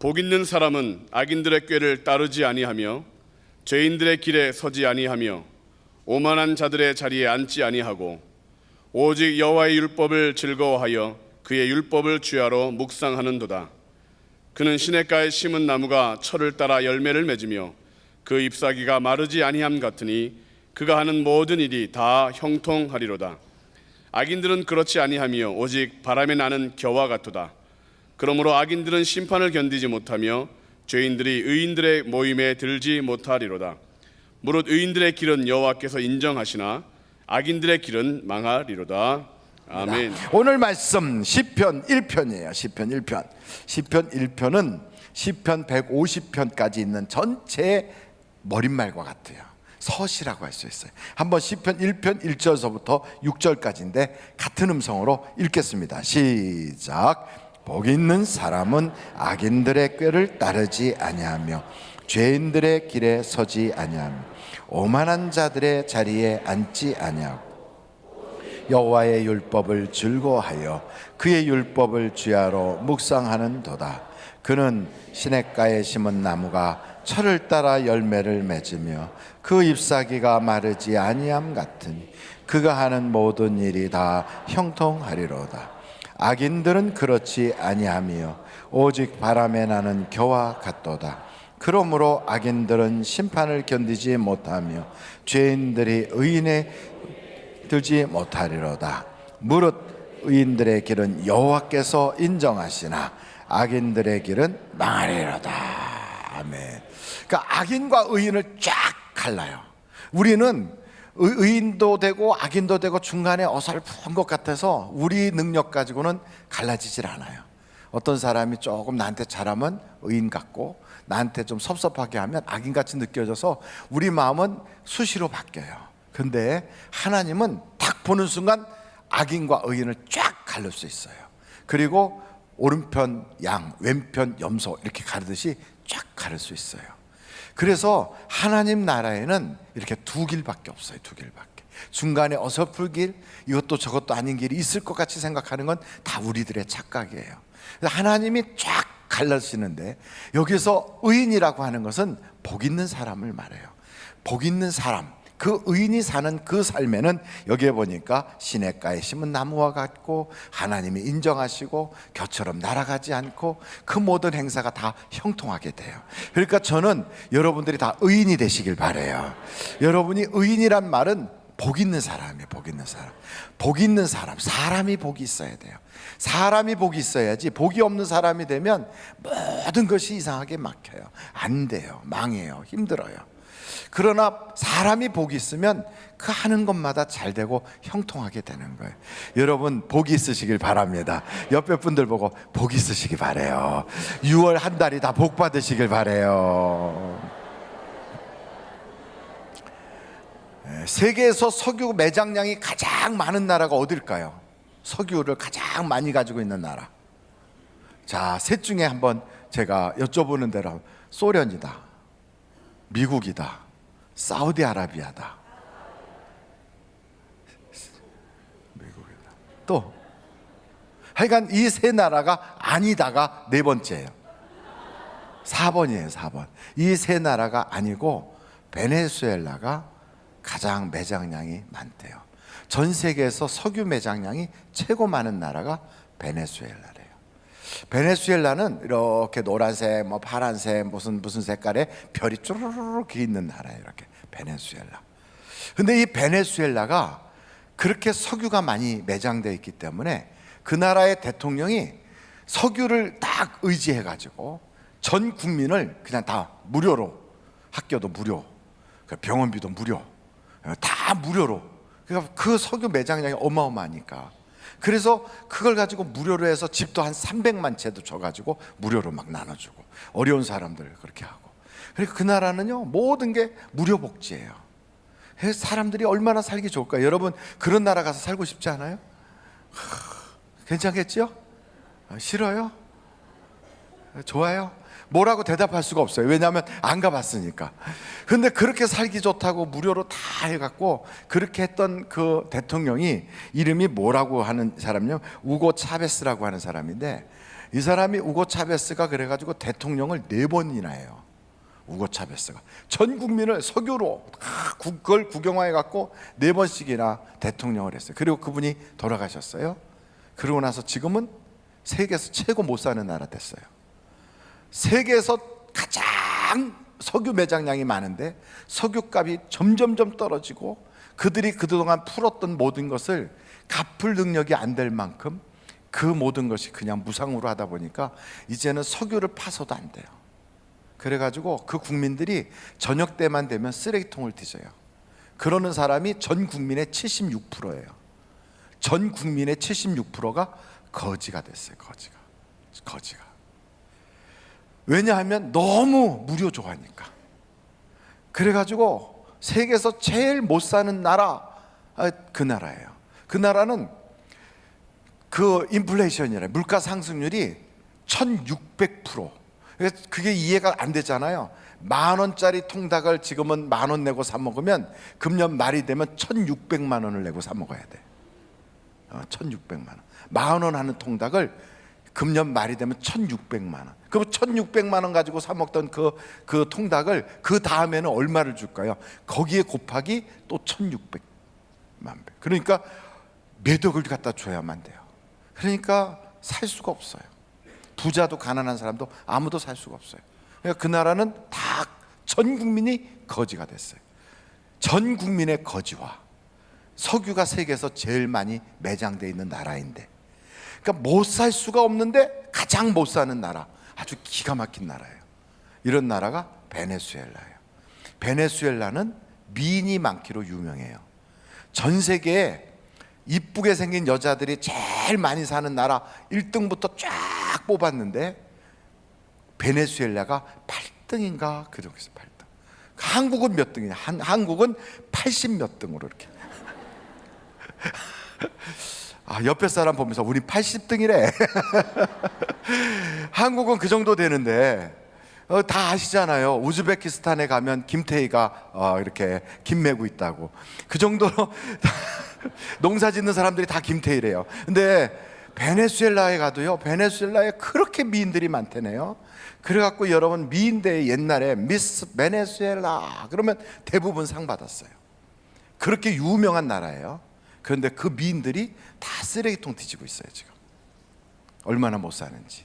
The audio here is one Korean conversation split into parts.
복 있는 사람은 악인들의 꾀를 따르지 아니하며 죄인들의 길에 서지 아니하며 오만한 자들의 자리에 앉지 아니하고 오직 여호와의 율법을 즐거워하여 그의 율법을 주야로 묵상하는도다. 그는 시냇가에 심은 나무가 철을 따라 열매를 맺으며 그 잎사귀가 마르지 아니함 같으니 그가 하는 모든 일이 다 형통하리로다. 악인들은 그렇지 아니하며 오직 바람에 나는 겨와 같도다. 그러므로 악인들은 심판을 견디지 못하며 죄인들이 의인들의 모임에 들지 못하리로다. 무릇 의인들의 길은 여호와께서 인정하시나 악인들의 길은 망하리로다. 아멘. 오늘 말씀 시편 1편이에요. 시편 1편. 시편 1편은 시편 150편까지 있는 전체 머릿말과 같아요. 서시라고 할 수 있어요. 한번 시편 1편 1절서부터 6절까지인데 같은 음성으로 읽겠습니다. 시작. 복 있는 사람은 악인들의 꾀를 따르지 아니하며 죄인들의 길에 서지 아니하며 오만한 자들의 자리에 앉지 아니하고 여호와의 율법을 즐거워하여 그의 율법을 주야로 묵상하는도다. 그는 시냇가에 심은 나무가 철을 따라 열매를 맺으며 그 잎사귀가 마르지 아니함 같으니 그가 하는 모든 일이 다 형통하리로다. 악인들은 그렇지 아니하며 오직 바람에 나는 겨와 같도다. 그러므로 악인들은 심판을 견디지 못하며 죄인들이 의인에 들지 못하리로다. 무릇 의인들의 길은 여호와께서 인정하시나 악인들의 길은 망하리로다. 아멘. 그러니까 악인과 의인을 쫙 갈라요. 우리는 의인도 되고 악인도 되고 중간에 어설픈 것 같아서 우리 능력 가지고는 갈라지질 않아요. 어떤 사람이 조금 나한테 잘하면 의인 같고 나한테 좀 섭섭하게 하면 악인같이 느껴져서 우리 마음은 수시로 바뀌어요. 근데 하나님은 딱 보는 순간 악인과 의인을 쫙 가릴 수 있어요. 그리고 오른편 양, 왼편 염소 이렇게 가르듯이 쫙 가릴 수 있어요. 그래서 하나님 나라에는 이렇게 두 길밖에 없어요. 두 길밖에. 중간에 어설픈 길, 이것도 저것도 아닌 길이 있을 것 같이 생각하는 건 다 우리들의 착각이에요. 하나님이 쫙 갈라지는데 여기서 의인이라고 하는 것은 복 있는 사람을 말해요. 복 있는 사람, 그 의인이 사는 그 삶에는 여기에 보니까 시냇가에 심은 나무와 같고 하나님이 인정하시고 겨처럼 날아가지 않고 그 모든 행사가 다 형통하게 돼요. 그러니까 저는 여러분들이 다 의인이 되시길 바라요. 여러분이 의인이란 말은 복 있는 사람이에요. 복 있는 사람. 복 있는 사람, 사람이 복이 있어야 돼요. 사람이 복이 있어야지 복이 없는 사람이 되면 모든 것이 이상하게 막혀요. 안 돼요. 망해요. 힘들어요. 그러나 사람이 복이 있으면 그 하는 것마다 잘 되고 형통하게 되는 거예요. 여러분 복이 있으시길 바랍니다. 옆에 분들 보고 복 있으시길 바래요. 6월 한 달이 다 복 받으시길 바래요. 세계에서 석유 매장량이 가장 많은 나라가 어딜까요? 석유를 가장 많이 가지고 있는 나라. 자, 셋 중에 한번 제가 여쭤보는 대로 소련이다, 미국이다, 사우디아라비아다. 미국이다. 또 하여간 이 세 나라가 아니다가 네 번째예요. 4번이에요. 4번. 이 세 나라가 아니고 베네수엘라가 가장 매장량이 많대요. 전 세계에서 석유 매장량이 최고 많은 나라가 베네수엘라래요. 베네수엘라는 이렇게 노란색, 뭐 파란색, 무슨 색깔의 별이 쭈르르르 있는 나라예요. 이렇게 베네수엘라. 근데 이 베네수엘라가 그렇게 석유가 많이 매장되어 있기 때문에 그 나라의 대통령이 석유를 딱 의지해가지고 전 국민을 그냥 다 무료로, 학교도 무료, 병원비도 무료, 다 무료로. 그러니까 그 석유 매장량이 어마어마하니까. 그래서 그걸 가지고 무료로 해서 집도 한 300만 채도 줘가지고 무료로 막 나눠주고 어려운 사람들 그렇게 하고. 그러니까 그 나라는요 모든 게 무료 복지예요. 사람들이 얼마나 살기 좋을까요? 여러분 그런 나라 가서 살고 싶지 않아요? 괜찮겠죠? 싫어요? 좋아요? 뭐라고 대답할 수가 없어요. 왜냐하면 안 가봤으니까. 근데 그렇게 살기 좋다고 무료로 다 해갖고 그렇게 했던 그 대통령이 이름이 뭐라고 하는 사람이요? 우고 차베스라고 하는 사람인데 이 사람이 우고 차베스가 그래가지고 대통령을 4번이나 해요. 우고 차베스가 전 국민을 석유로 그걸 국영화해 갖고 4번씩이나 대통령을 했어요. 그리고 그분이 돌아가셨어요. 그러고 나서 지금은 세계에서 최고 못 사는 나라 됐어요. 세계에서 가장 석유 매장량이 많은데 석유값이 점점점 떨어지고 그들이 그동안 풀었던 모든 것을 갚을 능력이 안 될 만큼 그 모든 것이 그냥 무상으로 하다 보니까 이제는 석유를 파서도 안 돼요. 그래가지고 그 국민들이 저녁 때만 되면 쓰레기통을 뒤져요. 그러는 사람이 전 국민의 76%예요. 전 국민의 76%가 거지가 됐어요. 거지가. 왜냐하면 너무 무료 좋아하니까. 그래가지고 세계에서 제일 못 사는 나라, 그 나라예요. 그 나라는 그 인플레이션이래, 물가 상승률이 1600%. 그게 이해가 안 되잖아요. 10,000원짜리 통닭을 지금은 10,000원 내고 사 먹으면 금년 말이 되면 1,600만 원을 내고 사 먹어야 돼. 1,600만 원. 10,000원 하는 통닭을 금년 말이 되면 1,600만 원. 그럼 1,600만 원 가지고 사 먹던 그 통닭을 그 다음에는 얼마를 줄까요? 거기에 곱하기 또 1,600만 배. 그러니까 몇 억을 갖다 줘야만 돼요. 그러니까 살 수가 없어요. 부자도 가난한 사람도 아무도 살 수가 없어요. 그러니까 그 나라는 다 전 국민이 거지가 됐어요. 전 국민의 거지화. 석유가 세계에서 제일 많이 매장되어 있는 나라인데, 그러니까 못 살 수가 없는데 가장 못 사는 나라, 아주 기가 막힌 나라예요. 이런 나라가 베네수엘라예요. 베네수엘라는 미인이 많기로 유명해요. 전 세계에 이쁘게 생긴 여자들이 제일 많이 사는 나라 1등부터 쫙 뽑았는데 베네수엘라가 8등인가 그 정도 있어요. 8등. 한국은 몇 등이냐? 한국은 80 몇 등으로 이렇게. 옆에 사람 보면서 우리 80등이래. 한국은 그 정도 되는데 다 아시잖아요. 우즈베키스탄에 가면 김태희가 이렇게 김 메고 있다고. 그 정도로 농사 짓는 사람들이 다 김태희래요. 근데 베네수엘라에 가도요, 베네수엘라에 그렇게 미인들이 많다네요. 그래갖고 여러분, 미인대회 옛날에 미스 베네수엘라 그러면 대부분 상 받았어요. 그렇게 유명한 나라예요. 그런데 그 미인들이 다 쓰레기통 뒤지고 있어요. 지금 얼마나 못 사는지.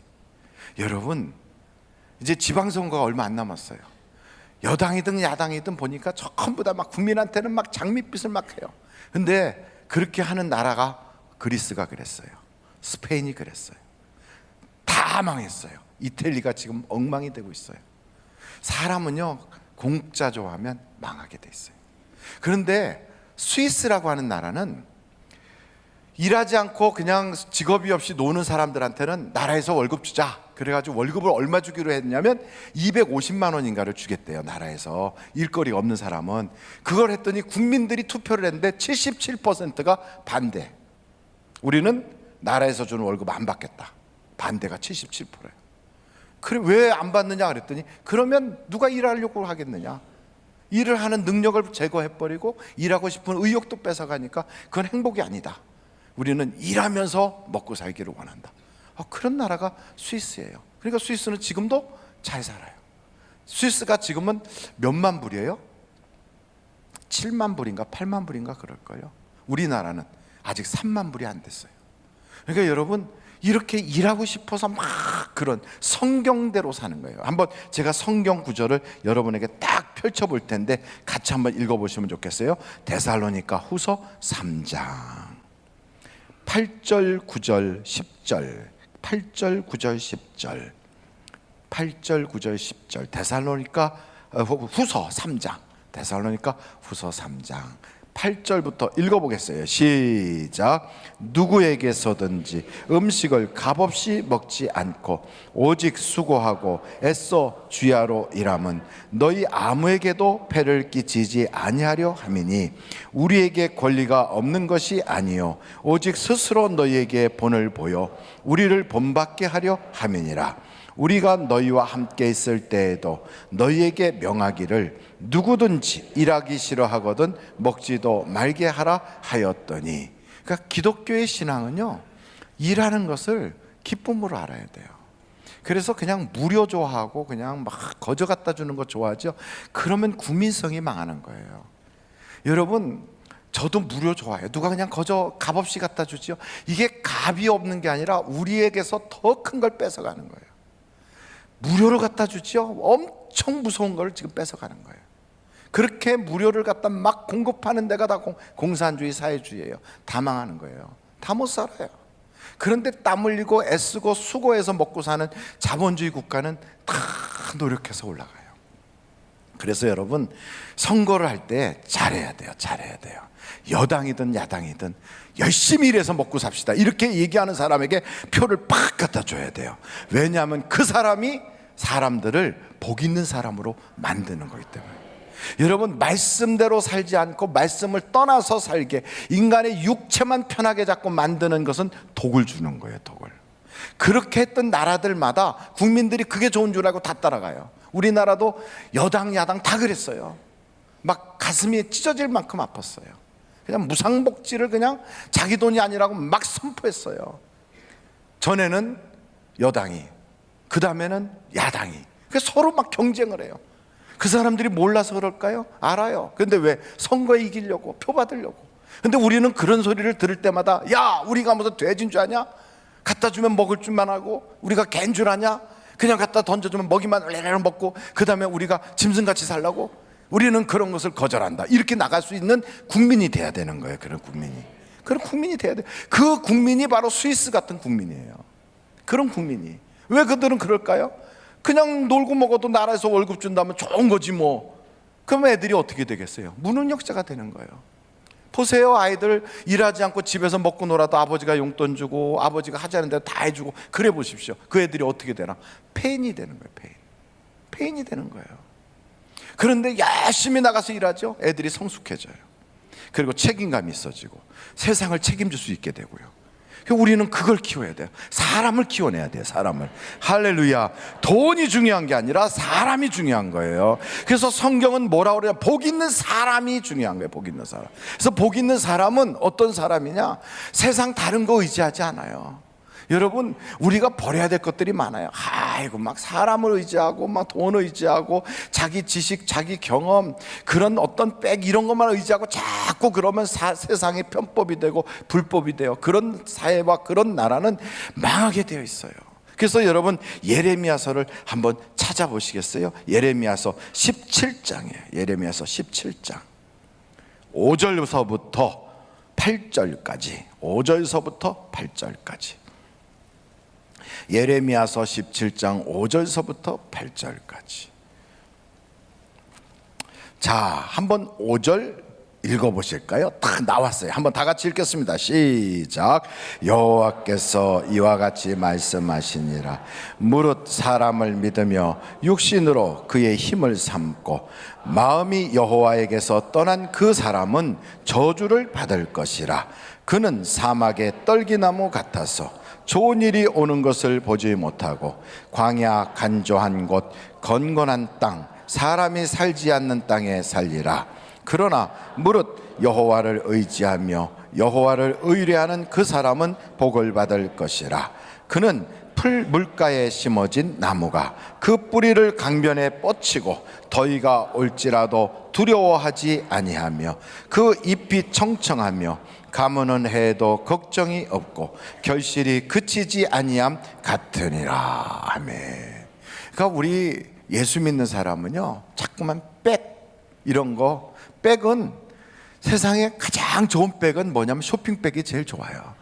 여러분, 이제 지방선거가 얼마 안 남았어요. 여당이든 야당이든 보니까 전부 다 막 국민한테는 막 장밋빛을 막 해요. 근데 그렇게 하는 나라가 그리스가 그랬어요. 스페인이 그랬어요. 다 망했어요. 이태리가 지금 엉망이 되고 있어요. 사람은요, 공짜 좋아하면 망하게 돼 있어요. 그런데 스위스라고 하는 나라는 일하지 않고 그냥 직업이 없이 노는 사람들한테는 나라에서 월급 주자. 그래가지고 월급을 얼마 주기로 했냐면 250만 원인가를 주겠대요. 나라에서 일거리가 없는 사람은. 그걸 했더니 국민들이 투표를 했는데 77%가 반대. 우리는 나라에서 주는 월급 안 받겠다. 반대가 77%예요. 그래, 왜 안 받느냐 그랬더니, 그러면 누가 일하려고 하겠느냐. 일을 하는 능력을 제거해버리고 일하고 싶은 의욕도 뺏어가니까 그건 행복이 아니다. 우리는 일하면서 먹고 살기를 원한다. 그런 나라가 스위스예요. 그러니까 스위스는 지금도 잘 살아요. 스위스가 지금은 몇만 불이에요? 7만 불인가 8만 불인가 그럴걸요. 우리나라는 아직 3만 불이 안 됐어요. 그러니까 여러분, 이렇게 일하고 싶어서 막 그런 성경대로 사는 거예요. 한번 제가 성경 구절을 여러분에게 딱 펼쳐볼 텐데 같이 한번 읽어보시면 좋겠어요. 데살로니가 후서 3장 8절 9절 10절 8절 9절 10절 8절 9절 10절 데살로니가 후서 3장 데살로니가 후서 3장 8절부터 읽어보겠어요. 시작. 누구에게서든지 음식을 값없이 먹지 않고 오직 수고하고 애써 주야로 일함은 너희 아무에게도 폐를 끼치지 아니하려 함이니 우리에게 권리가 없는 것이 아니요 오직 스스로 너희에게 본을 보여 우리를 본받게 하려 함이니라. 우리가 너희와 함께 있을 때에도 너희에게 명하기를 누구든지 일하기 싫어하거든 먹지도 말게 하라 하였더니. 그러니까 기독교의 신앙은요, 일하는 것을 기쁨으로 알아야 돼요. 그래서 그냥 무료 좋아하고 그냥 막 거저 갖다 주는 거 좋아하죠. 그러면 국민성이 망하는 거예요. 여러분, 저도 무료 좋아해요. 누가 그냥 거저 값없이 갖다 주지요. 이게 값이 없는 게 아니라 우리에게서 더 큰 걸 뺏어가는 거예요. 무료로 갖다 주지요. 엄청 무서운 걸 지금 뺏어가는 거예요. 그렇게 무료를 갖다 막 공급하는 데가 다 공산주의 사회주의예요. 다 망하는 거예요. 다 못 살아요. 그런데 땀 흘리고 애쓰고 수고해서 먹고 사는 자본주의 국가는 다 노력해서 올라가요. 그래서 여러분, 선거를 할 때 잘해야 돼요. 잘해야 돼요. 여당이든 야당이든 열심히 일해서 먹고 삽시다, 이렇게 얘기하는 사람에게 표를 팍 갖다 줘야 돼요. 왜냐하면 그 사람이 사람들을 복 있는 사람으로 만드는 거기 때문에. 여러분, 말씀대로 살지 않고 말씀을 떠나서 살게 인간의 육체만 편하게 잡고 만드는 것은 독을 주는 거예요. 독을. 그렇게 했던 나라들마다 국민들이 그게 좋은 줄 알고 다 따라가요. 우리나라도 여당 야당 다 그랬어요. 막 가슴이 찢어질 만큼 아팠어요. 그냥 무상복지를 그냥 자기 돈이 아니라고 막 선포했어요. 전에는 여당이, 그 다음에는 야당이. 그래서 서로 막 경쟁을 해요. 그 사람들이 몰라서 그럴까요? 알아요. 근데 왜? 선거에 이기려고, 표 받으려고. 근데 우리는 그런 소리를 들을 때마다, 야, 우리가 무슨 돼지인 줄 아냐? 갖다 주면 먹을 줄만 하고 우리가 개인 줄 아냐? 그냥 갖다 던져주면 먹이만 레레레 먹고 그 다음에 우리가 짐승같이 살라고? 우리는 그런 것을 거절한다. 이렇게 나갈 수 있는 국민이 돼야 되는 거예요. 그런 국민이 돼야 돼요. 그 국민이 바로 스위스 같은 국민이에요. 그런 국민이. 왜 그들은 그럴까요? 그냥 놀고 먹어도 나라에서 월급 준다면 좋은 거지 뭐. 그럼 애들이 어떻게 되겠어요? 무능력자가 되는 거예요. 보세요. 아이들 일하지 않고 집에서 먹고 놀아도 아버지가 용돈 주고 아버지가 하자는 대로 다 해주고, 그래 보십시오. 그 애들이 어떻게 되나? 폐인이 되는 거예요. 폐인이 되는 거예요. 그런데 열심히 나가서 일하죠. 애들이 성숙해져요. 그리고 책임감이 있어지고 세상을 책임질 수 있게 되고요. 우리는 그걸 키워야 돼요. 사람을 키워내야 돼요. 사람을. 할렐루야. 돈이 중요한 게 아니라 사람이 중요한 거예요. 그래서 성경은 뭐라고 그래요? 복 있는 사람이 중요한 거예요. 복 있는 사람. 그래서 복 있는 사람은 어떤 사람이냐? 세상 다른 거 의지하지 않아요. 여러분, 우리가 버려야 될 것들이 많아요. 아이고, 막 사람을 의지하고 막 돈을 의지하고 자기 지식, 자기 경험, 그런 어떤 백 이런 것만 의지하고 자꾸 그러면 세상이 편법이 되고 불법이 돼요. 그런 사회와 그런 나라는 망하게 되어 있어요. 그래서 여러분, 예레미야서를 한번 찾아보시겠어요? 예레미야서 17장이에요. 예레미야서 17장 5절서부터 8절까지. 5절서부터 8절까지. 예레미야서 17장 5절서부터 8절까지. 자, 한번 5절 읽어보실까요? 다 나왔어요. 한번 다 같이 읽겠습니다. 시작. 여호와께서 이와 같이 말씀하시니라. 무릇 사람을 믿으며 육신으로 그의 힘을 삼고 마음이 여호와에게서 떠난 그 사람은 저주를 받을 것이라. 그는 사막의 떨기나무 같아서 좋은 일이 오는 것을 보지 못하고 광야 간조한 곳 건건한 땅 사람이 살지 않는 땅에 살리라. 그러나 무릇 여호와를 의지하며 여호와를 의뢰하는 그 사람은 복을 받을 것이라. 그는 풀 물가에 심어진 나무가 그 뿌리를 강변에 뻗치고 더위가 올지라도 두려워하지 아니하며 그 잎이 청청하며 가무는 해도 걱정이 없고 결실이 그치지 아니함 같으니라. 아멘. 그러니까 우리 예수 믿는 사람은요, 자꾸만 이런 거, 백은 세상에 가장 좋은 백은 뭐냐면 쇼핑백이 제일 좋아요.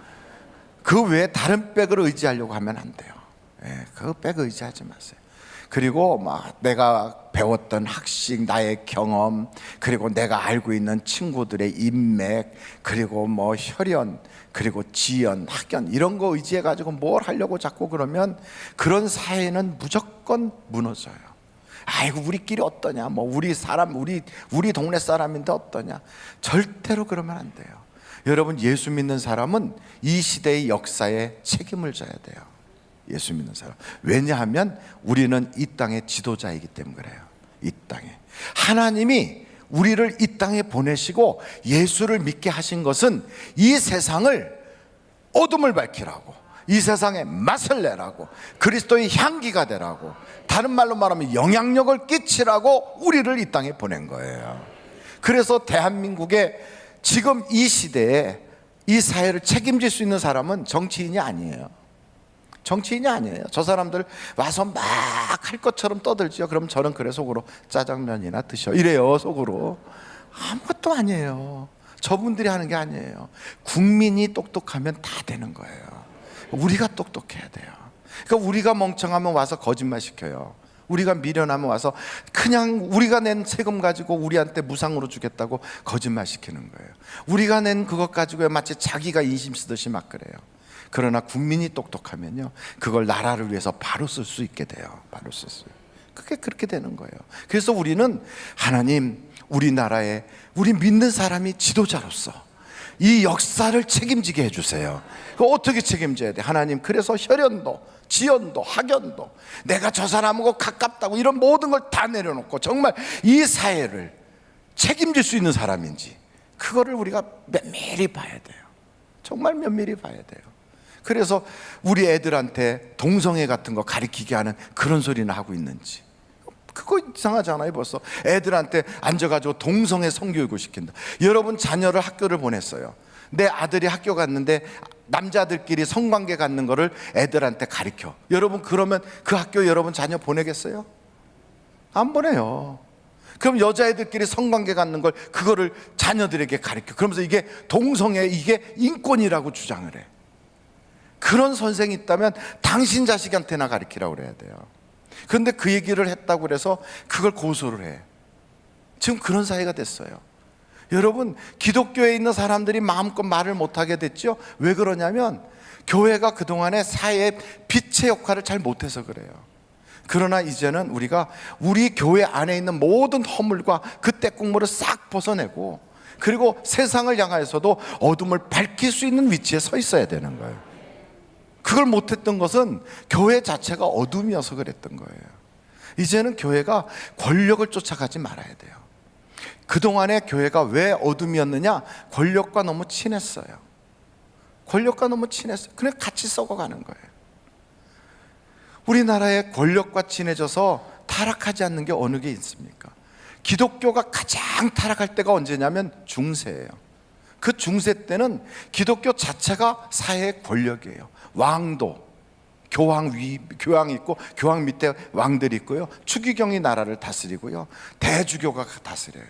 그 외에 다른 백을 의지하려고 하면 안 돼요. 그 백 의지하지 마세요. 그리고 막 내가 배웠던 학식, 나의 경험, 그리고 내가 알고 있는 친구들의 인맥, 그리고 뭐 혈연, 그리고 지연, 학연 이런 거 의지해 가지고 뭘 하려고 자꾸 그러면 그런 사회는 무조건 무너져요. 아이고, 우리끼리 어떠냐, 뭐 우리 동네 사람인데 어떠냐. 절대로 그러면 안 돼요. 여러분, 예수 믿는 사람은 이 시대의 역사에 책임을 져야 돼요. 예수 믿는 사람. 왜냐하면 우리는 이 땅의 지도자이기 때문에 그래요. 이 땅에 하나님이 우리를 이 땅에 보내시고 예수를 믿게 하신 것은 이 세상을 어둠을 밝히라고, 이 세상에 맛을 내라고, 그리스도의 향기가 되라고, 다른 말로 말하면 영향력을 끼치라고 우리를 이 땅에 보낸 거예요. 그래서 대한민국의 지금 이 시대에 이 사회를 책임질 수 있는 사람은 정치인이 아니에요. 정치인이 아니에요. 저 사람들 와서 막 할 것처럼 떠들죠. 그럼 저는 그래 속으로 짜장면이나 드셔 이래요. 속으로. 아무것도 아니에요. 저분들이 하는 게 아니에요. 국민이 똑똑하면 다 되는 거예요. 우리가 똑똑해야 돼요. 그러니까 우리가 멍청하면 와서 거짓말 시켜요. 우리가 미련하면 와서 그냥 우리가 낸 세금 가지고 우리한테 무상으로 주겠다고 거짓말 시키는 거예요. 우리가 낸 그것 가지고 마치 자기가 인심 쓰듯이 막 그래요. 그러나 국민이 똑똑하면요, 그걸 나라를 위해서 바로 쓸 수 있게 돼요. 바로 쓸 수. 그게 그렇게 되는 거예요. 그래서 우리는 하나님, 우리나라에 우리 믿는 사람이 지도자로서 이 역사를 책임지게 해주세요. 그거 어떻게 책임져야 돼? 하나님, 그래서 혈연도, 지연도, 학연도, 내가 저 사람하고 가깝다고 이런 모든 걸 다 내려놓고 정말 이 사회를 책임질 수 있는 사람인지, 그거를 우리가 면밀히 봐야 돼요. 정말 면밀히 봐야 돼요. 그래서 우리 애들한테 동성애 같은 거 가르치게 하는 그런 소리나 하고 있는지, 그거 이상하잖아요. 벌써 애들한테 앉아가지고 동성애 성교육을 시킨다. 여러분 자녀를 학교를 보냈어요. 내 아들이 학교 갔는데 남자들끼리 성관계 갖는 거를 애들한테 가르쳐. 여러분 그러면 그 학교 여러분 자녀 보내겠어요? 안 보내요. 그럼 여자애들끼리 성관계 갖는 걸 그거를 자녀들에게 가르쳐. 그러면서 이게 동성애, 이게 인권이라고 주장을 해. 그런 선생이 있다면 당신 자식한테나 가르치라고 그래야 돼요. 그런데 그 얘기를 했다고 그래서 그걸 고소를 해. 지금 그런 사회가 됐어요. 여러분, 기독교에 있는 사람들이 마음껏 말을 못하게 됐죠. 왜 그러냐면 교회가 그동안에 사회의 빛의 역할을 잘 못해서 그래요. 그러나 이제는 우리가 우리 교회 안에 있는 모든 허물과 그 때국물을 싹 벗어내고, 그리고 세상을 향하여서도 어둠을 밝힐 수 있는 위치에 서 있어야 되는 거예요. 그걸 못했던 것은 교회 자체가 어둠이어서 그랬던 거예요. 이제는 교회가 권력을 쫓아가지 말아야 돼요. 그동안에 교회가 왜 어둠이었느냐? 권력과 너무 친했어요. 권력과 너무 친했어요. 그래 같이 썩어가는 거예요. 우리나라의 권력과 친해져서 타락하지 않는 게 어느 게 있습니까? 기독교가 가장 타락할 때가 언제냐면 중세예요. 그 중세 때는 기독교 자체가 사회의 권력이에요. 왕도, 교황이 있고 교황 밑에 왕들이 있고요, 추기경이 나라를 다스리고요, 대주교가 다스려요.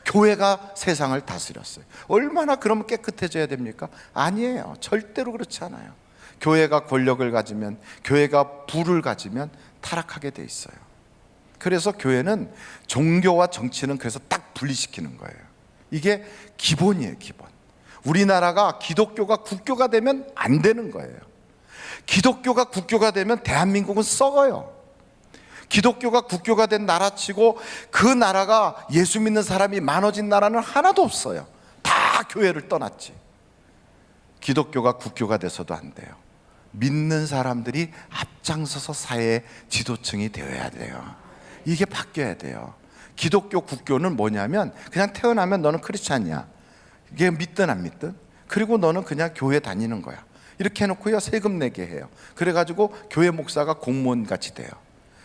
교회가 세상을 다스렸어요. 얼마나 그러면 깨끗해져야 됩니까? 아니에요. 절대로 그렇지 않아요. 교회가 권력을 가지면, 교회가 부를 가지면 타락하게 돼 있어요. 그래서 교회는 종교와 정치는 그래서 딱 분리시키는 거예요. 이게 기본이에요. 기본. 우리나라가 기독교가 국교가 되면 안 되는 거예요. 기독교가 국교가 되면 대한민국은 썩어요. 기독교가 국교가 된 나라치고 그 나라가 예수 믿는 사람이 많아진 나라는 하나도 없어요. 다 교회를 떠났지. 기독교가 국교가 돼서도 안 돼요. 믿는 사람들이 앞장서서 사회의 지도층이 되어야 돼요. 이게 바뀌어야 돼요. 기독교 국교는 뭐냐면 그냥 태어나면 너는 크리스찬이야. 이게 믿든 안 믿든. 그리고 너는 그냥 교회 다니는 거야. 이렇게 해놓고요, 세금 내게 해요. 그래가지고 교회 목사가 공무원 같이 돼요.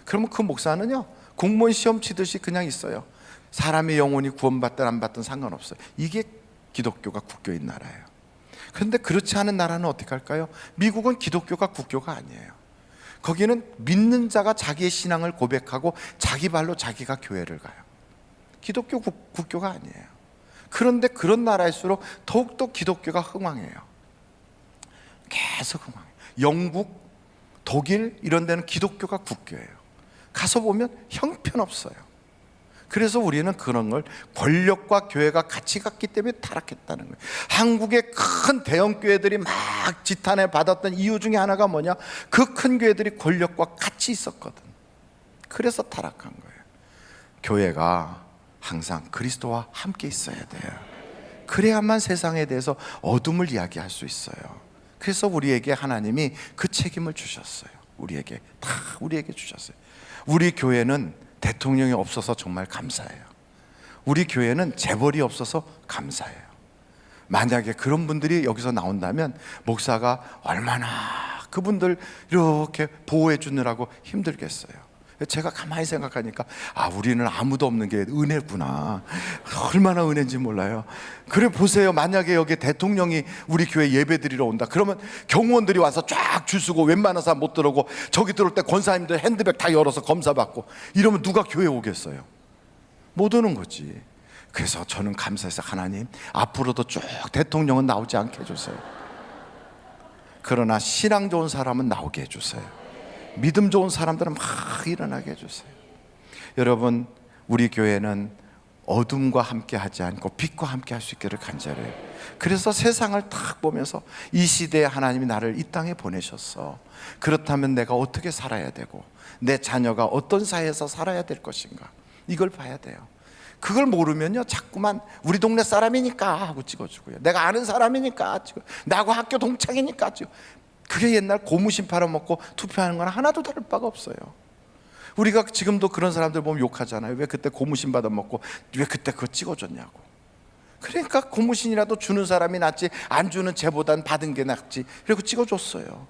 그러면 그 목사는요, 공무원 시험 치듯이 그냥 있어요. 사람의 영혼이 구원받든 안 받든 상관없어요. 이게 기독교가 국교인 나라예요. 그런데 그렇지 않은 나라는 어떻게 할까요? 미국은 기독교가 국교가 아니에요. 거기는 믿는 자가 자기의 신앙을 고백하고 자기 발로 자기가 교회를 가요. 기독교 국교가 아니에요. 그런데 그런 나라일수록 더욱더 기독교가 흥왕해요. 계속 흥왕해요. 영국, 독일 이런 데는 기독교가 국교예요. 가서 보면 형편없어요. 그래서 우리는 그런 걸 권력과 교회가 같이 갔기 때문에 타락했다는 거예요. 한국의 큰 대형 교회들이 막 지탄을 받았던 이유 중에 하나가 뭐냐? 그 큰 교회들이 권력과 같이 있었거든. 그래서 타락한 거예요. 교회가 항상 그리스도와 함께 있어야 돼요. 그래야만 세상에 대해서 어둠을 이야기할 수 있어요. 그래서 우리에게 하나님이 그 책임을 주셨어요. 우리에게 다 우리에게 주셨어요. 우리 교회는 대통령이 없어서 정말 감사해요. 우리 교회는 재벌이 없어서 감사해요. 만약에 그런 분들이 여기서 나온다면 목사가 얼마나 그분들 이렇게 보호해 주느라고 힘들겠어요. 제가 가만히 생각하니까 우리는 아무도 없는 게 은혜구나. 얼마나 은혜인지 몰라요. 그래 보세요. 만약에 여기 대통령이 우리 교회 예배 드리러 온다 그러면 경호원들이 와서 쫙 줄 서고 웬만한 사람 못 들어오고, 저기 들어올 때 권사님들 핸드백 다 열어서 검사받고 이러면 누가 교회 오겠어요? 못 오는 거지. 그래서 저는 감사해서 하나님 앞으로도 쭉 대통령은 나오지 않게 해주세요. 그러나 신앙 좋은 사람은 나오게 해주세요. 믿음 좋은 사람들은 막 일어나게 해주세요. 여러분, 우리 교회는 어둠과 함께 하지 않고 빛과 함께 할 수 있기를 간절해요. 그래서 세상을 딱 보면서 이 시대에 하나님이 나를 이 땅에 보내셨어. 그렇다면 내가 어떻게 살아야 되고 내 자녀가 어떤 사회에서 살아야 될 것인가, 이걸 봐야 돼요. 그걸 모르면요 자꾸만 우리 동네 사람이니까 하고 찍어주고요, 내가 아는 사람이니까 찍어, 나하고 학교 동창이니까 찍어. 그게 옛날 고무신 팔아먹고 투표하는 거랑 하나도 다를 바가 없어요. 우리가 지금도 그런 사람들 보면 욕하잖아요. 왜 그때 고무신 받아먹고 왜 그때 그거 찍어줬냐고. 그러니까 고무신이라도 주는 사람이 낫지, 안 주는 쟤보단 받은 게 낫지, 그리고 찍어줬어요.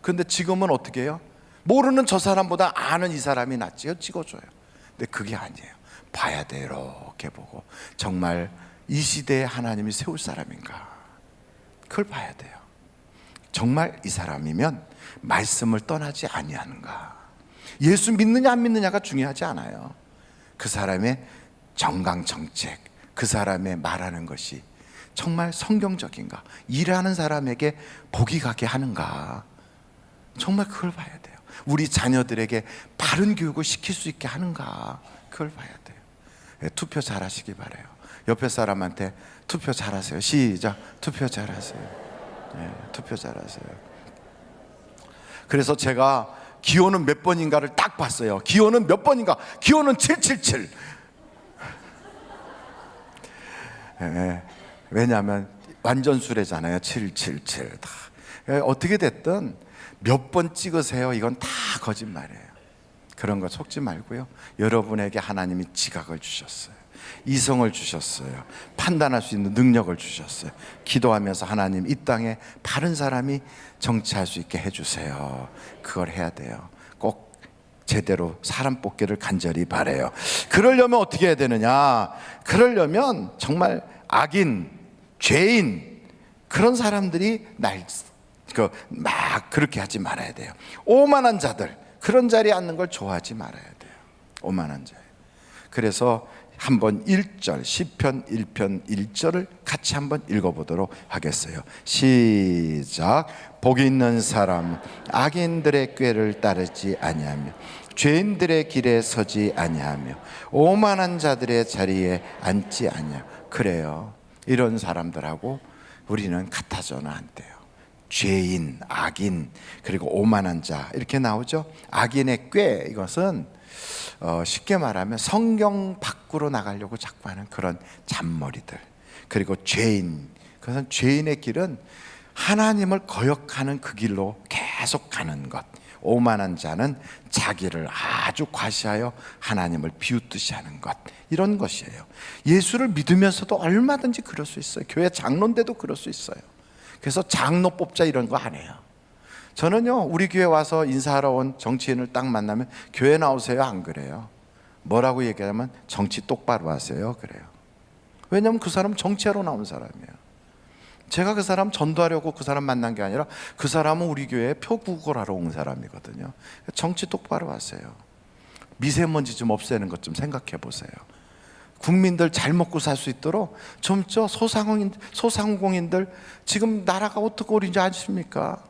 그런데 지금은 어떻게 해요? 모르는 저 사람보다 아는 이 사람이 낫지요, 찍어줘요. 근데 그게 아니에요. 봐야 돼. 이렇게 보고 정말 이 시대에 하나님이 세울 사람인가, 그걸 봐야 돼요. 정말 이 사람이면 말씀을 떠나지 아니하는가. 예수 믿느냐 안 믿느냐가 중요하지 않아요. 그 사람의 정강정책, 그 사람의 말하는 것이 정말 성경적인가, 일하는 사람에게 복이 가게 하는가, 정말 그걸 봐야 돼요. 우리 자녀들에게 바른 교육을 시킬 수 있게 하는가, 그걸 봐야 돼요. 네, 투표 잘하시기 바라요. 옆에 사람한테 투표 잘하세요. 시작. 투표 잘하세요. 네, 투표 잘하세요. 그래서 제가 기호는 몇 번인가를 딱 봤어요. 기호는 몇 번인가? 기호는 777. 네, 왜냐하면 완전 수레잖아요. 777 다. 어떻게 됐든 몇 번 찍으세요, 이건 다 거짓말이에요. 그런 거 속지 말고요, 여러분에게 하나님이 지각을 주셨어요. 이성을 주셨어요. 판단할 수 있는 능력을 주셨어요. 기도하면서 하나님 이 땅에 바른 사람이 정치할 수 있게 해주세요. 그걸 해야 돼요. 꼭 제대로 사람 뽑기를 간절히 바라요. 그러려면 어떻게 해야 되느냐? 그러려면 정말 악인, 죄인, 그런 사람들이 막 그렇게 하지 말아야 돼요. 오만한 자들, 그런 자리에 앉는 걸 좋아하지 말아야 돼요. 오만한 자. 그래서 한번 1절, 시편 1편 1절을 같이 한번 읽어보도록 하겠어요. 시작. 복이 있는 사람, 악인들의 꾀를 따르지 아니하며 죄인들의 길에 서지 아니하며 오만한 자들의 자리에 앉지 아니하며. 그래요, 이런 사람들하고 우리는 같아서는 안 돼요. 죄인, 악인, 그리고 오만한 자, 이렇게 나오죠. 악인의 꾀, 이것은 쉽게 말하면 성경 밖으로 나가려고 자꾸 하는 그런 잔머리들. 그리고 죄인, 그것은 죄인의 길은 하나님을 거역하는 그 길로 계속 가는 것. 오만한 자는 자기를 아주 과시하여 하나님을 비웃듯이 하는 것, 이런 것이에요. 예수를 믿으면서도 얼마든지 그럴 수 있어요. 교회 장로인데도 그럴 수 있어요. 그래서 장로 뽑자 이런 거 안 해요. 저는요, 우리 교회 와서 인사하러 온 정치인을 딱 만나면 교회 나오세요, 안 그래요? 뭐라고 얘기하면 정치 똑바로 하세요, 그래요. 왜냐하면 그 사람 정치하러 나온 사람이에요. 제가 그 사람 전도하려고 그 사람 만난 게 아니라 그 사람은 우리 교회에 표구걸 하러 온 사람이거든요. 정치 똑바로 하세요. 미세먼지 좀 없애는 것 좀 생각해 보세요. 국민들 잘 먹고 살 수 있도록 좀 소상공인들 지금 나라가 어떻게 어린지 아십니까?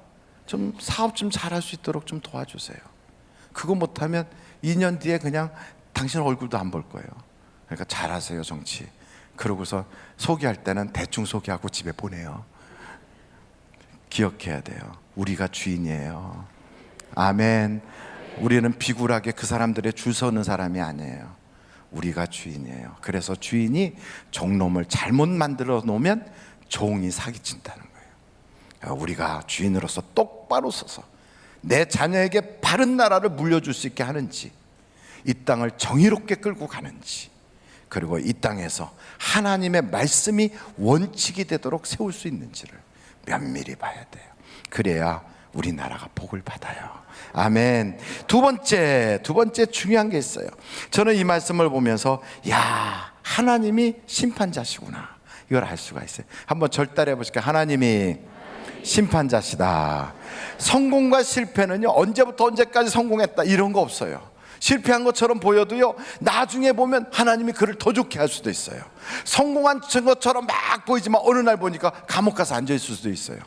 좀 사업 좀 잘할 수 있도록 좀 도와주세요. 그거 못하면 2년 뒤에 그냥 당신 얼굴도 안 볼 거예요. 그러니까 잘하세요, 정치. 그러고서 소개할 때는 대충 소개하고 집에 보내요. 기억해야 돼요. 우리가 주인이에요. 아멘. 우리는 비굴하게 그 사람들의 줄 서는 사람이 아니에요. 우리가 주인이에요. 그래서 주인이 종놈을 잘못 만들어 놓으면 종이 사기친다는 거예요. 우리가 주인으로서 똑바로 서서 내 자녀에게 바른 나라를 물려줄 수 있게 하는지, 이 땅을 정의롭게 끌고 가는지, 그리고 이 땅에서 하나님의 말씀이 원칙이 되도록 세울 수 있는지를 면밀히 봐야 돼요. 그래야 우리나라가 복을 받아요. 아멘. 두 번째 중요한 게 있어요. 저는 이 말씀을 보면서 야, 하나님이 심판자시구나, 이걸 알 수가 있어요. 한번 절달해 보실까요? 하나님이 심판자시다. 성공과 실패는요, 언제부터 언제까지 성공했다 이런 거 없어요. 실패한 것처럼 보여도요, 나중에 보면 하나님이 그를 더 좋게 할 수도 있어요. 성공한 것처럼 막 보이지만 어느 날 보니까 감옥 가서 앉아 있을 수도 있어요.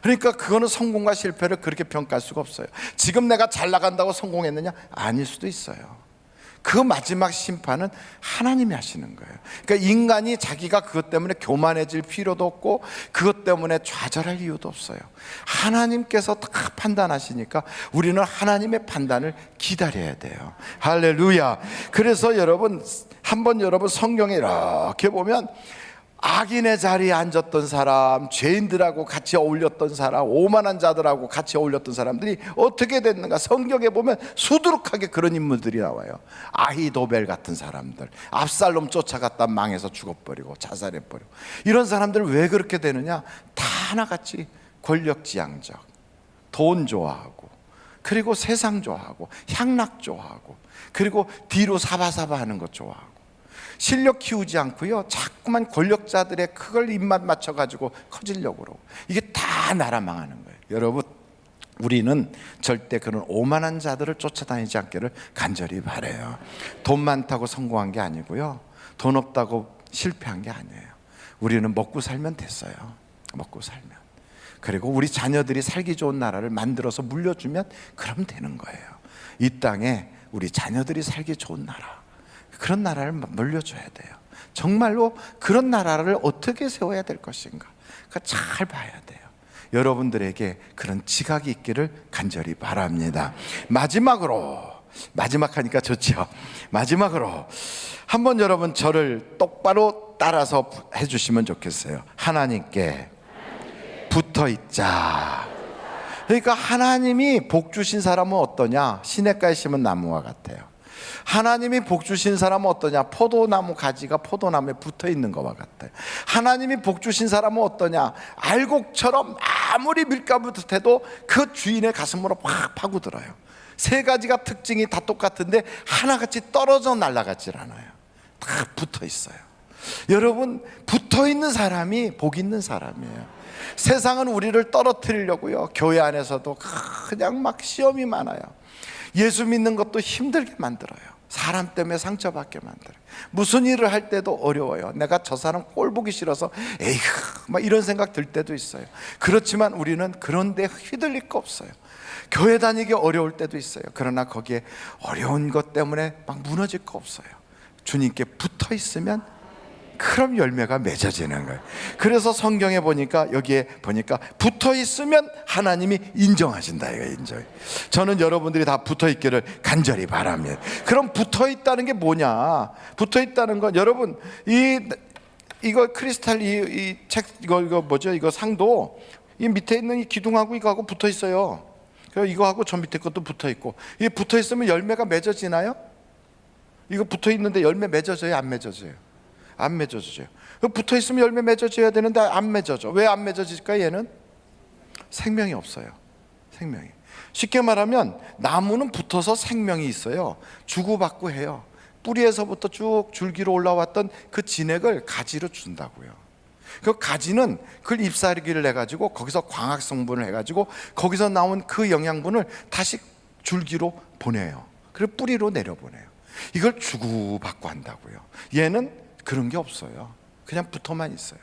그러니까 그거는 성공과 실패를 그렇게 평가할 수가 없어요. 지금 내가 잘 나간다고 성공했느냐? 아닐 수도 있어요. 그 마지막 심판은 하나님이 하시는 거예요. 그러니까 인간이 자기가 그것 때문에 교만해질 필요도 없고 그것 때문에 좌절할 이유도 없어요. 하나님께서 다 판단하시니까 우리는 하나님의 판단을 기다려야 돼요. 할렐루야. 그래서 여러분, 한번 여러분 성경에 이렇게 보면 악인의 자리에 앉았던 사람, 죄인들하고 같이 어울렸던 사람, 오만한 자들하고 같이 어울렸던 사람들이 어떻게 됐는가, 성경에 보면 수두룩하게 그런 인물들이 나와요. 아히도벨 같은 사람들, 압살롬 쫓아갔다 망해서 죽어버리고 자살해버리고, 이런 사람들 왜 그렇게 되느냐? 다 하나같이 권력지향적, 돈 좋아하고, 그리고 세상 좋아하고, 향락 좋아하고, 그리고 뒤로 사바사바 하는 것 좋아하고, 실력 키우지 않고요, 자꾸만 권력자들의 그걸 입맛 맞춰가지고 커지려고 그러고, 이게 다 나라 망하는 거예요. 여러분, 우리는 절대 그런 오만한 자들을 쫓아다니지 않기를 간절히 바라요. 돈 많다고 성공한 게 아니고요, 돈 없다고 실패한 게 아니에요. 우리는 먹고 살면 됐어요. 먹고 살면. 그리고 우리 자녀들이 살기 좋은 나라를 만들어서 물려주면 그럼 되는 거예요. 이 땅에 우리 자녀들이 살기 좋은 나라, 그런 나라를 물려줘야 돼요. 정말로 그런 나라를 어떻게 세워야 될 것인가, 그러니까 잘 봐야 돼요. 여러분들에게 그런 지각이 있기를 간절히 바랍니다. 마지막으로, 마지막 하니까 좋죠. 마지막으로 한번 여러분 저를 똑바로 따라서 해주시면 좋겠어요. 하나님께 붙어있자. 그러니까 하나님이 복 주신 사람은 어떠냐? 시냇가에 심은 나무와 같아요. 하나님이 복 주신 사람은 어떠냐? 포도나무 가지가 포도나무에 붙어 있는 것과 같아요. 하나님이 복 주신 사람은 어떠냐? 알곡처럼 아무리 밀가부듯해도 그 주인의 가슴으로 팍 파고들어요. 세 가지가 특징이 다 똑같은데 하나같이 떨어져 날아가질 않아요. 다 붙어 있어요. 여러분, 붙어 있는 사람이 복 있는 사람이에요. 세상은 우리를 떨어뜨리려고요, 교회 안에서도 그냥 막 시험이 많아요. 예수 믿는 것도 힘들게 만들어요. 사람 때문에 상처받게 만들어요. 무슨 일을 할 때도 어려워요. 내가 저 사람 꼴 보기 싫어서 에이그 막 이런 생각 들 때도 있어요. 그렇지만 우리는 그런 데 휘둘릴 거 없어요. 교회 다니기 어려울 때도 있어요. 그러나 거기에 어려운 것 때문에 막 무너질 거 없어요. 주님께 붙어 있으면 그럼 열매가 맺어지는 거예요. 그래서 성경에 보니까, 여기에 보니까 붙어 있으면 하나님이 인정하신다, 이거 인정. 저는 여러분들이 다 붙어 있기를 간절히 바랍니다. 그럼 붙어 있다는 게 뭐냐? 붙어 있다는 건, 여러분, 이거 크리스탈 이 책 이거 뭐죠? 이거 상도 이 밑에 있는 이 기둥하고 이거하고 붙어 있어요. 그리고 이거하고 저 밑에 것도 붙어 있고, 이게 붙어 있으면 열매가 맺어지나요? 이거 붙어 있는데 열매 맺어져요, 안 맺어져요? 안 맺어져요. 붙어 있으면 열매 맺어져야 되는데 안 맺어져. 왜 안 맺어질까? 얘는 생명이 없어요. 생명이. 쉽게 말하면 나무는 붙어서 생명이 있어요. 주고받고 해요. 뿌리에서부터 쭉 줄기로 올라왔던 그 진액을 가지로 준다고요. 그 가지는 그걸 잎사귀를 내가지고 거기서 광학 성분을 해가지고 거기서 나온 그 영양분을 다시 줄기로 보내요. 그리고 뿌리로 내려보내요. 이걸 주고받고 한다고요. 얘는 그런 게 없어요. 그냥 붙어만 있어요.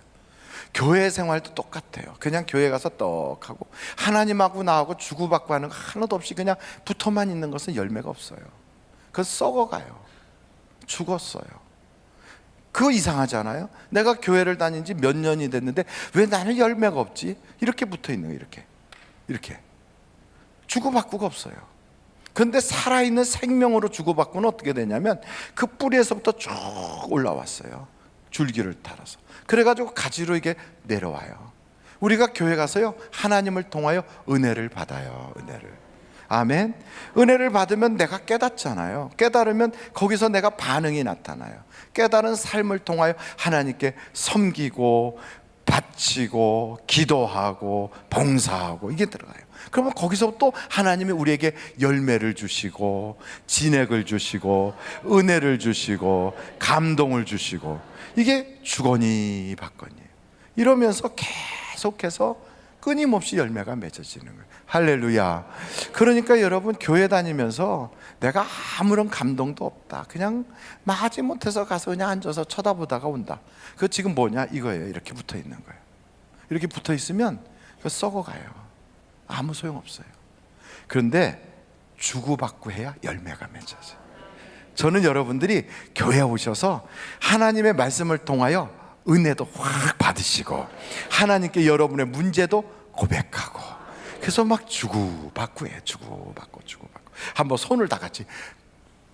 교회 생활도 똑같아요. 그냥 교회 가서 떡하고 하나님하고 나하고 주고받고 하는 거 하나도 없이 그냥 붙어만 있는 것은 열매가 없어요. 그래서 썩어가요. 죽었어요. 그거 이상하잖아요. 내가 교회를 다닌 지 몇 년이 됐는데 왜 나는 열매가 없지? 이렇게 붙어 있는 거예요. 이렇게 주고받고가 없어요. 그런데 살아있는 생명으로 주고받고는 어떻게 되냐면 그 뿌리에서부터 쭉 올라왔어요. 줄기를 따라서. 그래가지고 가지로 이게 내려와요. 우리가 교회 가서요, 하나님을 통하여 은혜를 받아요. 은혜를. 아멘. 은혜를 받으면 내가 깨닫잖아요. 깨달으면 거기서 내가 반응이 나타나요. 깨달은 삶을 통하여 하나님께 섬기고 바치고 기도하고 봉사하고 이게 들어가요. 그러면 거기서 또 하나님이 우리에게 열매를 주시고 진액을 주시고 은혜를 주시고 감동을 주시고, 이게 주거니 받거니예요. 이러면서 계속해서 끊임없이 열매가 맺어지는 거예요. 할렐루야. 그러니까 여러분, 교회 다니면서 내가 아무런 감동도 없다, 그냥 마지 못해서 가서 그냥 앉아서 쳐다보다가 온다, 그거 지금 뭐냐 이거예요. 이렇게 붙어 있는 거예요. 이렇게 붙어 있으면 그거 썩어가요. 아무 소용없어요. 그런데 주고받고 해야 열매가 맺어져요. 저는 여러분들이 교회에 오셔서 하나님의 말씀을 통하여 은혜도 확 받으시고 하나님께 여러분의 문제도 고백하고, 그래서 막 주고받고 해요. 주고받고. 한번 손을 다 같이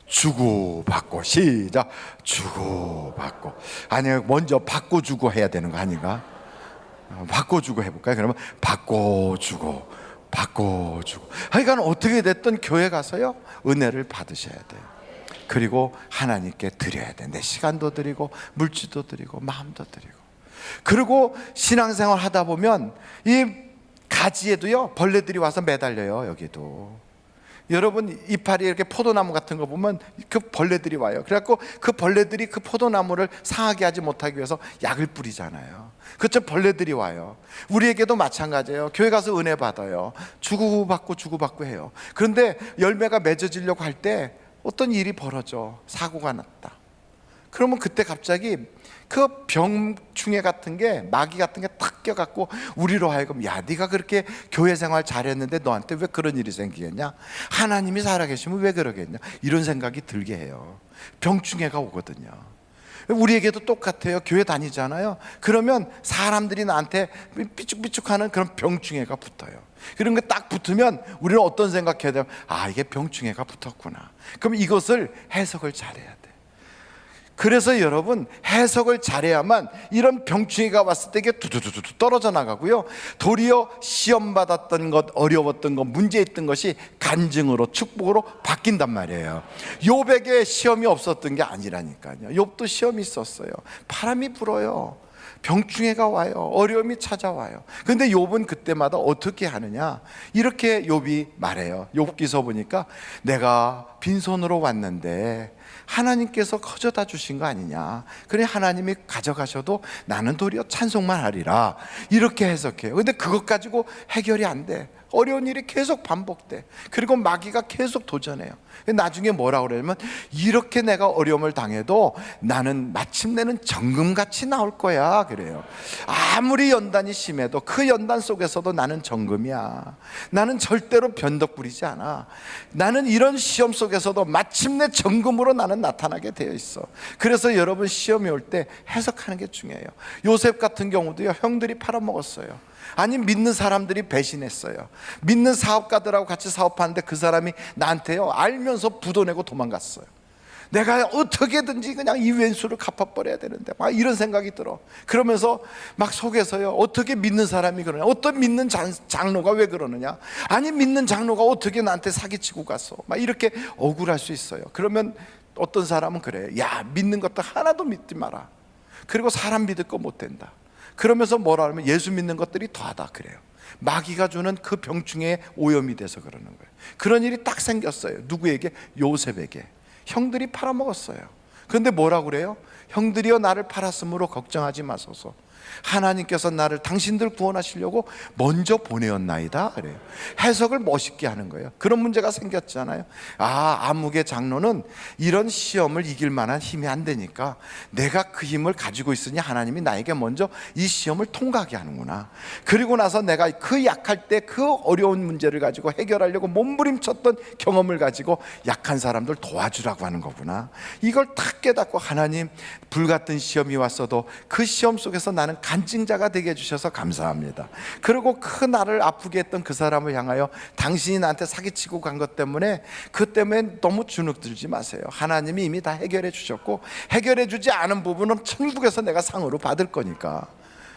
주고받고, 시작. 주고받고. 아니요, 먼저 바꿔주고 해야 되는 거 아닌가? 바꿔주고 해볼까요? 그러면 바꿔주고. 그러니까 어떻게 됐든 교회 가서요, 은혜를 받으셔야 돼요. 그리고 하나님께 드려야 돼. 내 시간도 드리고 물질도 드리고 마음도 드리고. 그리고 신앙생활 하다 보면 이 가지에도요 벌레들이 와서 매달려요. 여기도 여러분, 이파리 이렇게 포도나무 같은 거 보면 그 벌레들이 와요. 그래갖고 그 벌레들이 그 포도나무를 상하게 하지 못하기 위해서 약을 뿌리잖아요. 그렇죠? 벌레들이 와요. 우리에게도 마찬가지예요. 교회 가서 은혜 받아요. 주고받고 해요. 그런데 열매가 맺어지려고 할 때 어떤 일이 벌어져. 사고가 났다. 그러면 그때 갑자기 그 병충해 같은 게, 마귀 같은 게 탁 껴갖고 우리로 하여금, 야, 네가 그렇게 교회 생활 잘했는데 너한테 왜 그런 일이 생기겠냐? 하나님이 살아계시면 왜 그러겠냐? 이런 생각이 들게 해요. 병충해가 오거든요. 우리에게도 똑같아요. 교회 다니잖아요. 그러면 사람들이 나한테 삐죽삐죽하는 그런 병충해가 붙어요. 그런 게 딱 붙으면 우리는 어떤 생각해야 돼요? 아, 이게 병충해가 붙었구나. 그럼 이것을 해석을 잘해야 돼. 그래서 여러분, 해석을 잘해야만 이런 병충해가 왔을 때 이게 두두두두 떨어져 나가고요, 도리어 시험 받았던 것, 어려웠던 것, 문제 있던 것이 간증으로, 축복으로 바뀐단 말이에요. 욥에게 시험이 없었던 게 아니라니까요. 욥도 시험이 있었어요. 바람이 불어요. 병충해가 와요. 어려움이 찾아와요. 근데 욥은 그때마다 어떻게 하느냐, 이렇게 욥이 말해요. 욥기서 보니까 내가 빈손으로 왔는데 하나님께서 가져다 주신 거 아니냐, 그래 하나님이 가져가셔도 나는 도리어 찬송만 하리라, 이렇게 해석해요. 근데 그것 가지고 해결이 안 돼. 어려운 일이 계속 반복돼. 그리고 마귀가 계속 도전해요. 나중에 뭐라고 그러냐면, 이렇게 내가 어려움을 당해도 나는 마침내는 정금같이 나올 거야, 그래요. 아무리 연단이 심해도 그 연단 속에서도 나는 정금이야. 나는 절대로 변덕 부리지 않아. 나는 이런 시험 속에서도 마침내 정금으로 나는 나타나게 되어 있어. 그래서 여러분, 시험이 올 때 해석하는 게 중요해요. 요셉 같은 경우도요, 형들이 팔아먹었어요. 아니, 믿는 사람들이 배신했어요. 믿는 사업가들하고 같이 사업하는데 그 사람이 나한테요, 알면서 부도 내고 도망갔어요. 내가 어떻게든지 그냥 이 왼수를 갚아버려야 되는데, 막 이런 생각이 들어. 그러면서 막 속에서요, 어떻게 믿는 사람이 그러냐, 어떤 믿는 장로가 왜 그러느냐, 아니 믿는 장로가 어떻게 나한테 사기치고 갔어, 막 이렇게 억울할 수 있어요. 그러면 어떤 사람은 그래요. 야, 믿는 것도 하나도 믿지 마라. 그리고 사람 믿을 거 못 된다. 그러면서 뭐라 하면 예수 믿는 것들이 더하다, 그래요. 마귀가 주는 그 병충해에 오염이 돼서 그러는 거예요. 그런 일이 딱 생겼어요. 누구에게? 요셉에게. 형들이 팔아먹었어요. 그런데 뭐라고 그래요? 형들이여 나를 팔았으므로 걱정하지 마소서. 하나님께서 나를 당신들 구원하시려고 먼저 보내었나이다, 그래요. 해석을 멋있게 하는 거예요. 그런 문제가 생겼잖아요. 아, 아무개 장로는 이런 시험을 이길 만한 힘이 안 되니까 내가 그 힘을 가지고 있으니 하나님이 나에게 먼저 이 시험을 통과하게 하는구나. 그리고 나서 내가 그 약할 때 그 어려운 문제를 가지고 해결하려고 몸부림쳤던 경험을 가지고 약한 사람들 도와주라고 하는 거구나. 이걸 딱 깨닫고, 하나님, 불같은 시험이 왔어도 그 시험 속에서 나는 간증자가 되게 해주셔서 감사합니다. 그리고 그 나를 아프게 했던 그 사람을 향하여 당신이 나한테 사기치고 간 것 때문에, 그 때문에 너무 주눅들지 마세요. 하나님이 이미 다 해결해 주셨고, 해결해 주지 않은 부분은 천국에서 내가 상으로 받을 거니까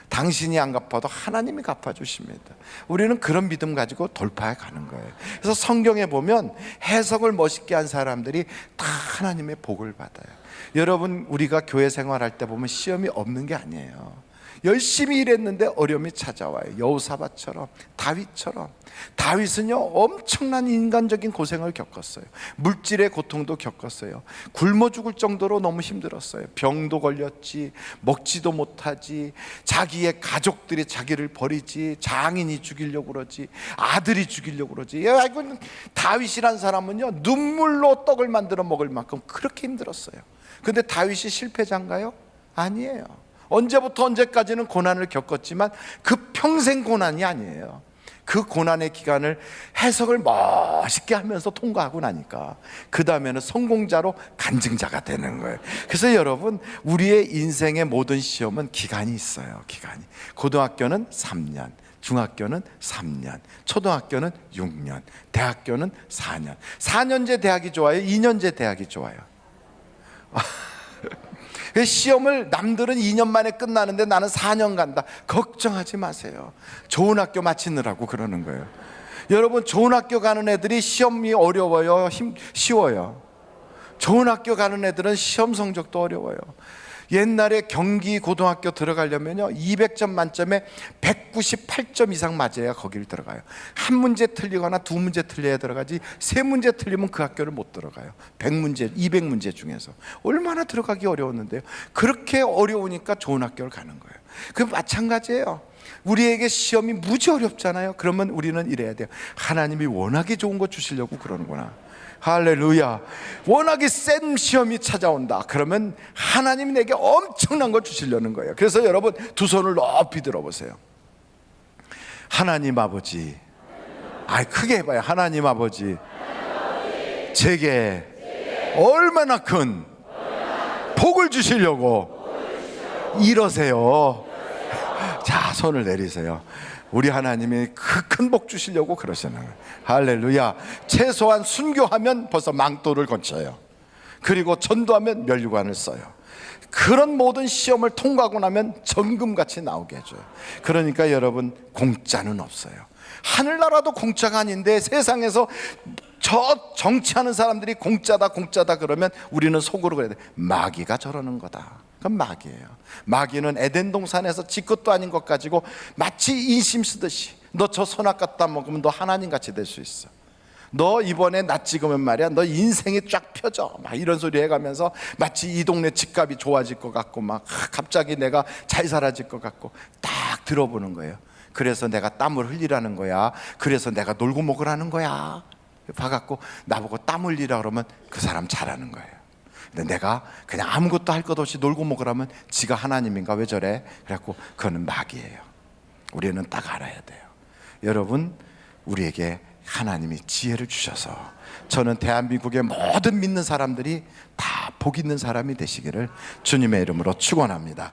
당신이 안 갚아도 하나님이 갚아주십니다. 우리는 그런 믿음 가지고 돌파해 가는 거예요. 그래서 성경에 보면 해석을 멋있게 한 사람들이 다 하나님의 복을 받아요. 여러분, 우리가 교회 생활할 때 보면 시험이 없는 게 아니에요. 열심히 일했는데 어려움이 찾아와요. 여호사밧처럼, 다윗처럼. 다윗은요 엄청난 인간적인 고생을 겪었어요. 물질의 고통도 겪었어요. 굶어 죽을 정도로 너무 힘들었어요. 병도 걸렸지, 먹지도 못하지, 자기의 가족들이 자기를 버리지, 장인이 죽이려고 그러지, 아들이 죽이려고 그러지. 다윗이란 사람은요 눈물로 떡을 만들어 먹을 만큼 그렇게 힘들었어요. 근데 다윗이 실패자인가요? 아니에요. 언제부터 언제까지는 고난을 겪었지만 그 평생 고난이 아니에요. 그 고난의 기간을 해석을 멋있게 하면서 통과하고 나니까 그 다음에는 성공자로 간증자가 되는 거예요. 그래서 여러분, 우리의 인생의 모든 시험은 기간이 있어요. 기간이. 고등학교는 3년, 중학교는 3년, 초등학교는 6년, 대학교는 4년. 4년제 대학이 좋아요? 2년제 대학이 좋아요? 시험을 남들은 2년 만에 끝나는데 나는 4년 간다. 걱정하지 마세요. 좋은 학교 마치느라고 그러는 거예요. 여러분, 좋은 학교 가는 애들이 시험이 어려워요? 쉬워요? 좋은 학교 가는 애들은 시험 성적도 어려워요. 옛날에 경기 고등학교 들어가려면요 200점 만점에 198점 이상 맞아야 거기를 들어가요. 한 문제 틀리거나 두 문제 틀려야 들어가지, 세 문제 틀리면 그 학교를 못 들어가요. 100문제, 200문제 중에서. 얼마나 들어가기 어려웠는데요. 그렇게 어려우니까 좋은 학교를 가는 거예요. 그 마찬가지예요. 우리에게 시험이 무지 어렵잖아요. 그러면 우리는 이래야 돼요. 하나님이 워낙에 좋은 거 주시려고 그러는구나. 할렐루야. 워낙에 센 시험이 찾아온다. 그러면 하나님이 내게 엄청난 걸 주시려는 거예요. 그래서 여러분, 두 손을 높이 들어보세요. 하나님 아버지, 크게 해봐요. 하나님 아버지, 제게 얼마나 큰 복을 주시려고 이러세요. 자, 손을 내리세요. 우리 하나님이 그 큰 복 주시려고 그러시는 거예요. 할렐루야. 최소한 순교하면 벌써 망토를 건쳐요. 그리고 전도하면 면류관을 써요. 그런 모든 시험을 통과하고 나면 정금같이 나오게 해줘요. 그러니까 여러분, 공짜는 없어요. 하늘나라도 공짜가 아닌데 세상에서 저 정치하는 사람들이 공짜다 공짜다 그러면 우리는 속으로 그래야 돼. 마귀가 저러는 거다. 그건 마귀예요. 마귀는 에덴 동산에서 지 것도 아닌 것 가지고 마치 인심 쓰듯이, 너 저 선악 갖다 먹으면 너 하나님 같이 될 수 있어, 너 이번에 나 찍으면 말이야 너 인생이 쫙 펴져, 막 이런 소리 해가면서 마치 이 동네 집값이 좋아질 것 같고 막 갑자기 내가 잘 살아질 것 같고 딱 들어보는 거예요. 그래서 내가 땀을 흘리라는 거야. 그래서 내가 놀고 먹으라는 거야. 봐갖고 나보고 땀 흘리라 그러면 그 사람 잘하는 거예요. 근데 내가 그냥 아무것도 할 것 없이 놀고 먹으라면 지가 하나님인가 왜 저래? 그래갖고 그거는 마귀예요. 우리는 딱 알아야 돼요. 여러분, 우리에게 하나님이 지혜를 주셔서 저는 대한민국의 모든 믿는 사람들이 다 복 있는 사람이 되시기를 주님의 이름으로 축원합니다.